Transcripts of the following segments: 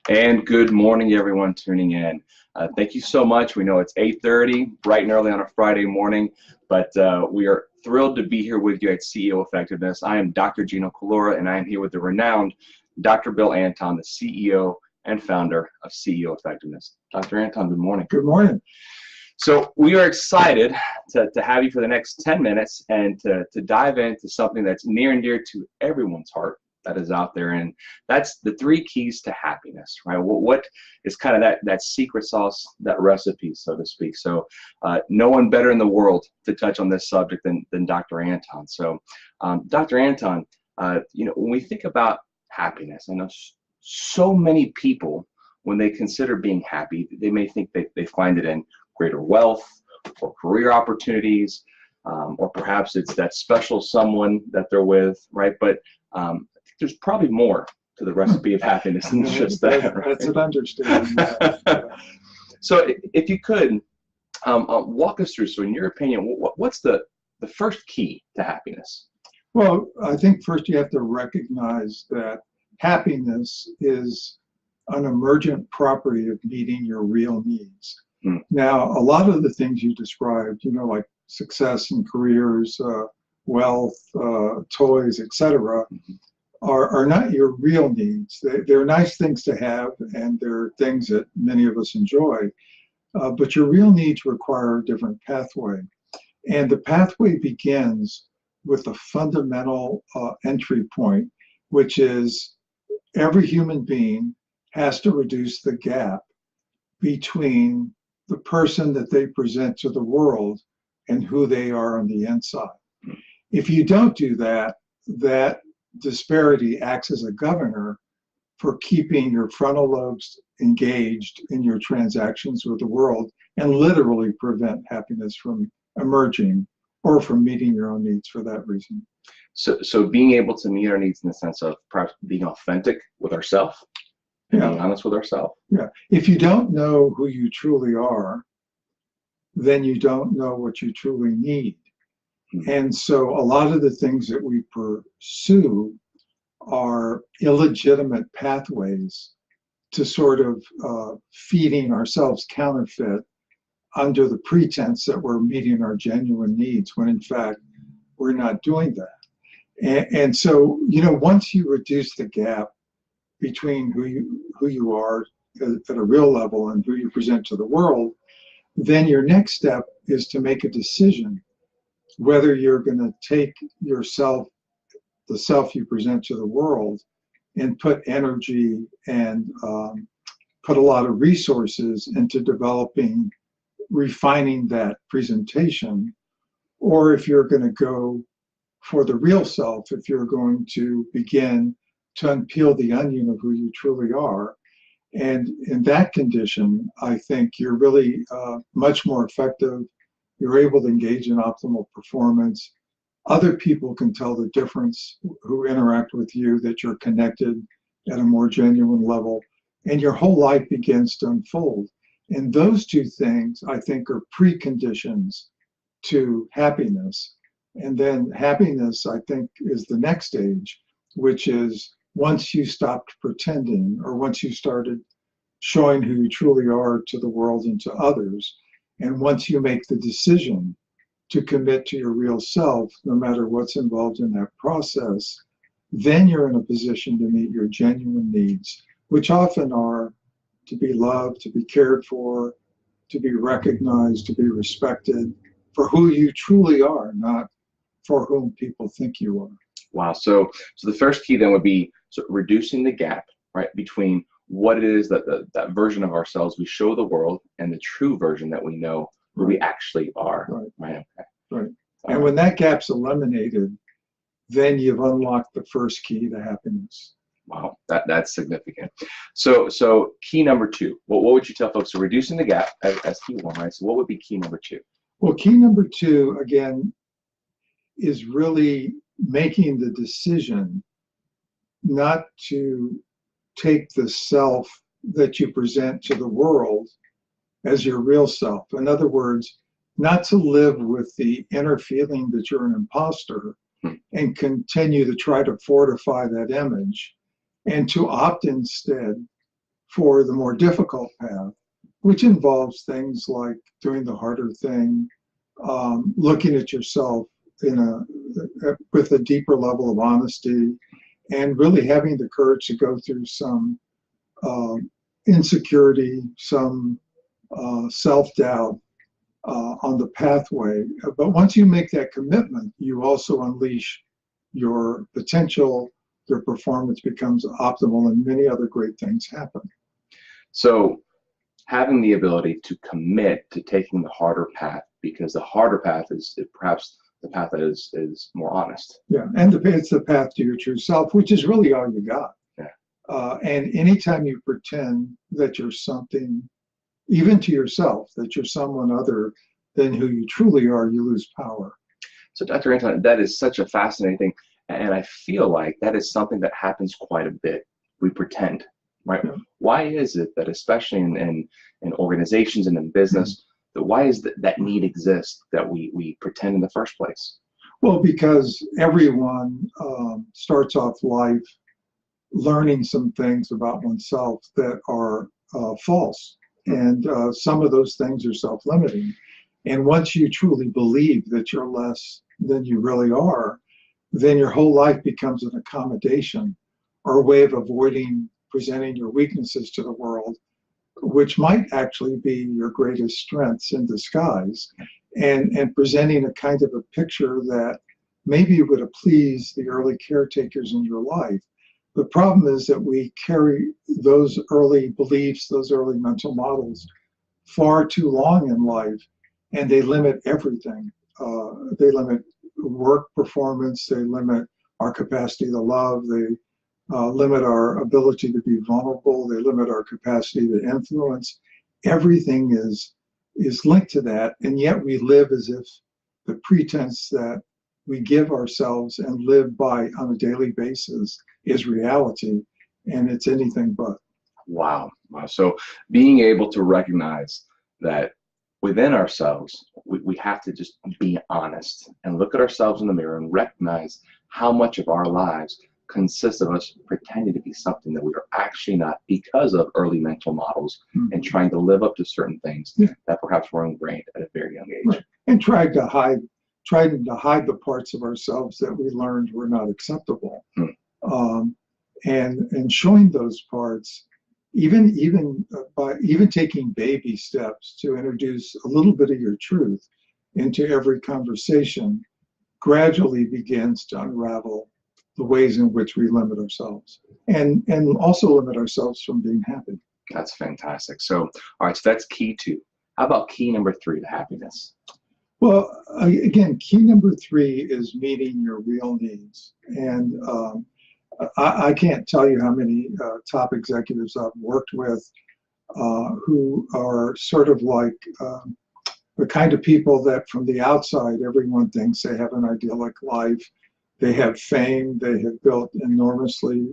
And good morning, everyone tuning in. Thank you so much. We know it's 8:30, bright and early on a Friday morning, but we are thrilled to be here with you at CEO Effectiveness. I am Dr. Collura, and I am here with the renowned Dr. Bill Anton, the CEO and founder of CEO Effectiveness. Dr. Anton, good morning. Good morning. So we are excited to have you for the next 10 minutes and to dive into something that's near and dear to everyone's heart that is out there, and that's the 3 keys to happiness, right? What is kind of that secret sauce, that recipe, so to speak. So no one better in the world to touch on this subject than Dr. Anton. So Dr. Anton, when we think about happiness, I know so many people, when they consider being happy, they may think they find it in greater wealth or career opportunities, or perhaps it's that special someone that they're with, right? But there's probably more to the recipe of happiness than just that. Right? That's an understatement. So if you could walk us through, so in your opinion, what's the first key to happiness? Well, I think first you have to recognize that happiness is an emergent property of meeting your real needs. Now, a lot of the things you described, like success in careers, wealth, toys, etc., are not your real needs. They're nice things to have, and they're things that many of us enjoy, but your real needs require a different pathway. And the pathway begins with a fundamental entry point, which is every human being has to reduce the gap between the person that they present to the world and who they are on the inside. If you don't do that, that disparity acts as a governor for keeping your frontal lobes engaged in your transactions with the world and literally prevent happiness from emerging or from meeting your own needs for that reason. So being able to meet our needs in the sense of perhaps being authentic with ourselves, being honest with ourselves. Yeah. If you don't know who you truly are, then you don't know what you truly need. And so a lot of the things that we pursue are illegitimate pathways to sort of feeding ourselves counterfeit under the pretense that we're meeting our genuine needs, when in fact we're not doing that. And so, once you reduce the gap between who you are at a real level and who you present to the world, then your next step is to make a decision whether you're going to take yourself, the self you present to the world, and put energy and put a lot of resources into refining that presentation, or if you're going to go for the real self, if you're going to begin to unpeel the onion of who you truly are. And in that condition, I think you're really much more effective. You're able to engage in optimal performance. Other people can tell the difference who interact with you, that you're connected at a more genuine level, and your whole life begins to unfold. And those 2 things, I think, are preconditions to happiness. And then happiness, I think, is the next stage, which is once you stopped pretending, or once you started showing who you truly are to the world and to others, and once you make the decision to commit to your real self, no matter what's involved in that process, then you're in a position to meet your genuine needs, which often are to be loved, to be cared for, to be recognized, to be respected for who you truly are, not for whom people think you are. Wow. So the first key then would be reducing the gap, right, between what it is that version of ourselves we show the world and the true version that we know who we actually are. Right. Okay. Right. And when that gap's eliminated, then you've unlocked the first key to happiness. Wow, that's significant. So key number 2, what would you tell folks? So reducing the gap as key 1, right? So what would be key number 2? Well, key number 2, again, is really making the decision not to take the self that you present to the world as your real self. In other words, not to live with the inner feeling that you're an imposter and continue to try to fortify that image, and to opt instead for the more difficult path, which involves things like doing the harder thing, looking at yourself with a deeper level of honesty, and really having the courage to go through some insecurity, some self-doubt on the pathway. But once you make that commitment, you also unleash your potential, your performance becomes optimal, and many other great things happen. So having the ability to commit to taking the harder path, because the harder path is perhaps the path that is more honest. Yeah, and it's the path to your true self, which is really all you got. Yeah. And anytime you pretend that you're something, even to yourself, that you're someone other than who you truly are, you lose power. So Dr. Anton, that is such a fascinating thing. And I feel like that is something that happens quite a bit. We pretend, right? Yeah. Why is it that, especially in organizations and in business, why is that need exists, that we pretend in the first place? Well, because everyone starts off life learning some things about oneself that are false. And some of those things are self-limiting. And once you truly believe that you're less than you really are, then your whole life becomes an accommodation or a way of avoiding presenting your weaknesses to the world, which might actually be your greatest strengths in disguise, and presenting a kind of a picture that maybe would have pleased the early caretakers in your life. The problem is that we carry those early beliefs, those early mental models far too long in life, and they limit everything. They limit work performance, they limit our capacity to love, they limit our ability to be vulnerable, they limit our capacity to influence. Everything is linked to that, and yet we live as if the pretense that we give ourselves and live by on a daily basis is reality, and it's anything but. Wow. So being able to recognize that within ourselves, we have to just be honest and look at ourselves in the mirror and recognize how much of our lives consists of us pretending to be something that we are actually not, because of early mental models and trying to live up to certain things that perhaps were ingrained at a very young age. Right. And trying to hide the parts of ourselves that we learned were not acceptable. And showing those parts, even taking baby steps to introduce a little bit of your truth into every conversation, gradually begins to unravel the ways in which we limit ourselves, and also limit ourselves from being happy. That's fantastic. So, all right, so that's key 2. How about key number 3 to happiness? Well, again, key number 3 is meeting your real needs. And I can't tell you how many top executives I've worked with who are sort of like the kind of people that from the outside, everyone thinks they have an idyllic life. They have fame, they have built enormously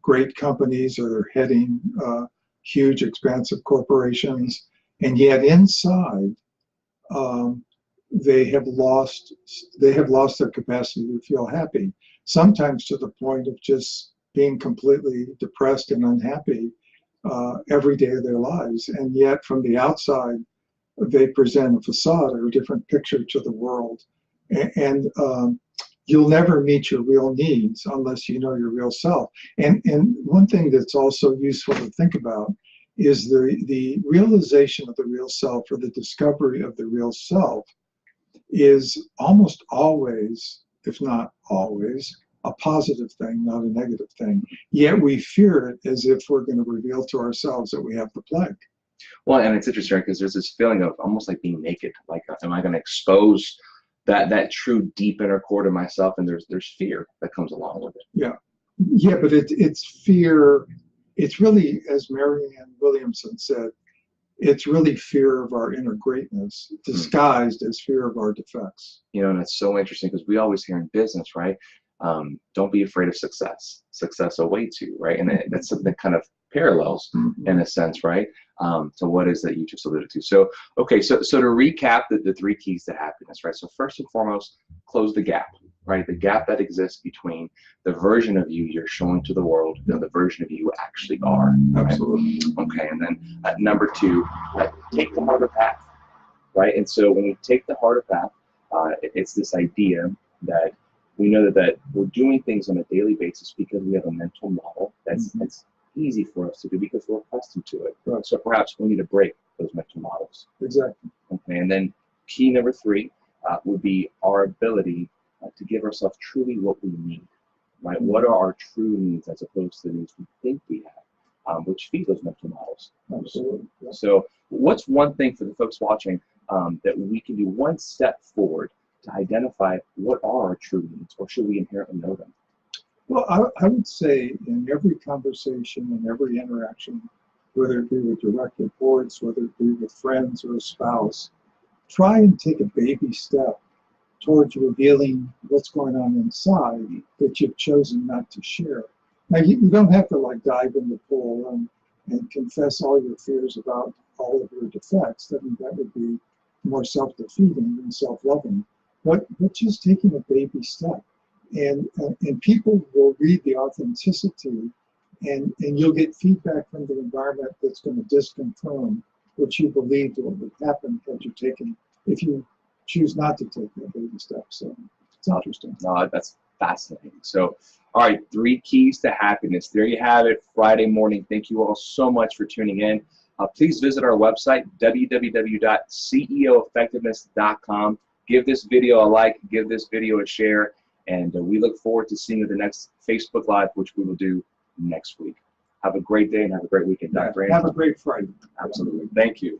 great companies, or they're heading huge, expansive corporations. And yet inside, they have lost their capacity to feel happy, sometimes to the point of just being completely depressed and unhappy every day of their lives. And yet from the outside, they present a facade or a different picture to the world. And you'll never meet your real needs unless you know your real self. And one thing that's also useful to think about is the realization of the real self, or the discovery of the real self, is almost always, if not always, a positive thing, not a negative thing. Yet we fear it as if we're going to reveal to ourselves that we have the plague. Well, and it's interesting because there's this feeling of almost like being naked. Like, am I going to expose that true deep inner core to myself? And there's fear that comes along with it. Yeah, but it's fear. It's really, as Marianne Williamson said, it's really fear of our inner greatness disguised as fear of our defects. You know, and it's so interesting because we always hear in business, right? Don't be afraid of success. Success awaits you, right? And that's something that kind of parallels, in a sense, right? To what is that you just alluded to. So, okay, so to recap the 3 keys to happiness, right? So first and foremost, close the gap. right? The gap that exists between the version of you you're showing to the world and the version of you actually are. Right? Absolutely. Okay, and then number two, take the harder path, right? And so when we take the harder path, it's this idea that we know that we're doing things on a daily basis because we have a mental model that's easy for us to do because we're accustomed to it. Right. So perhaps we need to break those mental models. Exactly. Okay, and then key number three would be our ability to give ourselves truly what we need, right? What are our true needs as opposed to the needs we think we have, which feed those mental models. Absolutely. Yeah. So what's one thing for the folks watching that we can do one step forward to identify what are our true needs, or should we inherently know them? Well, I would say in every conversation and every interaction, whether it be with direct reports, whether it be with friends or a spouse, try and take a baby step towards revealing what's going on inside that you've chosen not to share. Now, you don't have to like dive in the pool and confess all your fears about all of your defects. I mean, that would be more self-defeating than self-loving. But just taking a baby step. And people will read the authenticity, and you'll get feedback from the environment that's going to disconfirm what you believed would happen if you choose not to take that baby step. So it's interesting. No, that's fascinating. So, all right, 3 keys to happiness. There you have it, Friday morning. Thank you all so much for tuning in. Please visit our website, www.ceoeffectiveness.com. Give this video a like, give this video a share, and we look forward to seeing you at the next Facebook Live, which we will do next week. Have a great day and have a great weekend, Dr. Have a great Friday. Absolutely. Thank you.